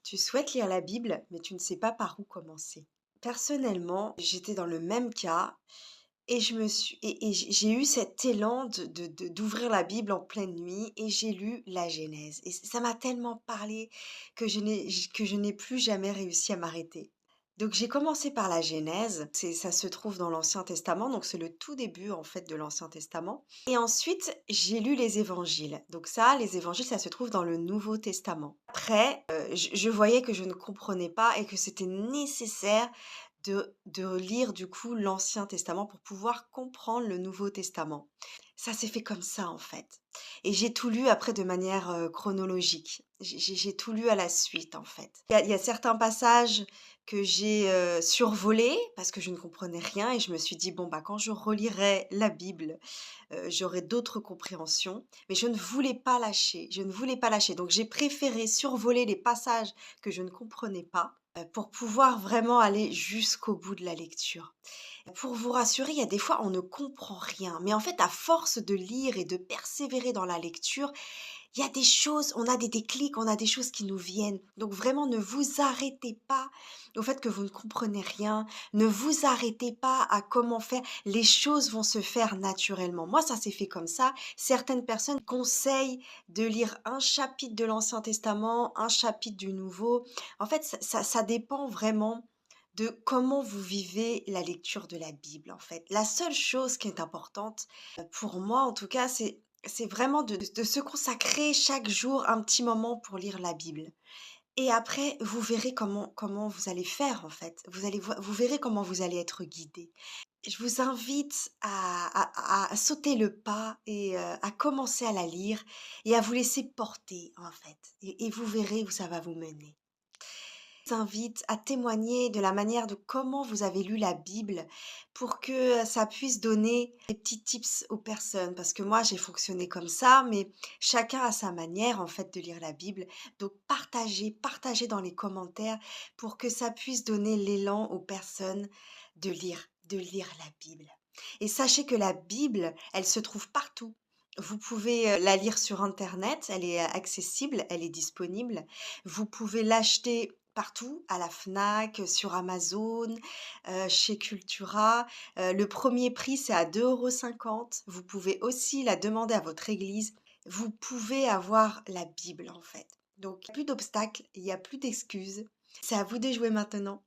Tu souhaites lire la Bible, mais tu ne sais pas par où commencer. Personnellement, j'étais dans le même cas et je me suis et j'ai eu cet élan d'ouvrir la Bible en pleine nuit et j'ai lu la Genèse et ça m'a tellement parlé que je n'ai plus jamais réussi à m'arrêter. Donc j'ai commencé par la Genèse, ça se trouve dans l'Ancien Testament, donc c'est le tout début en fait de l'Ancien Testament et ensuite j'ai lu les Évangiles. Donc ça, les Évangiles, ça se trouve dans le Nouveau Testament. Après, je voyais que je ne comprenais pas et que c'était nécessaire de lire du coup l'Ancien Testament pour pouvoir comprendre le Nouveau Testament. Ça s'est fait comme ça en fait et j'ai tout lu après de manière, chronologique. J'ai tout lu à la suite en fait. Il y a certains passages que j'ai, survolés parce que je ne comprenais rien et je me suis dit: «Bon, bah, quand je relirai la Bible, j'aurai d'autres compréhensions», mais je ne voulais pas lâcher, je ne voulais pas lâcher. Donc j'ai préféré survoler les passages que je ne comprenais pas, pour pouvoir vraiment aller jusqu'au bout de la lecture. Pour vous rassurer, il y a des fois, on ne comprend rien, mais en fait, à force de lire et de persévérer dans la lecture, il y a des choses, on a des déclics, on a des choses qui nous viennent. Donc vraiment, ne vous arrêtez pas au fait que vous ne comprenez rien. Ne vous arrêtez pas à comment faire. Les choses vont se faire naturellement. Moi, ça s'est fait comme ça. Certaines personnes conseillent de lire un chapitre de l'Ancien Testament, un chapitre du Nouveau. En fait, ça dépend vraiment de comment vous vivez la lecture de la Bible, en fait. La seule chose qui est importante, pour moi en tout cas, c'est vraiment de se consacrer chaque jour un petit moment pour lire la Bible et après vous verrez comment vous allez faire en fait. Vous verrez comment vous allez être guidé. Je vous invite à sauter le pas et à commencer à la lire et à vous laisser porter en fait et vous verrez où ça va vous mener. Je vous invite à témoigner de la manière de comment vous avez lu la Bible pour que ça puisse donner des petits tips aux personnes. Parce que moi, j'ai fonctionné comme ça, mais chacun a sa manière en fait de lire la Bible. Donc partagez dans les commentaires pour que ça puisse donner l'élan aux personnes de lire la Bible. Et sachez que la Bible, elle se trouve partout. Vous pouvez la lire sur Internet, elle est accessible, elle est disponible. Vous pouvez l'acheter partout, à la Fnac, sur Amazon, chez Cultura. Le premier prix, c'est à 2,50 €. Vous pouvez aussi la demander à votre église. Vous pouvez avoir la Bible, en fait. Donc plus d'obstacles, il y a plus d'excuses. C'est à vous de jouer maintenant.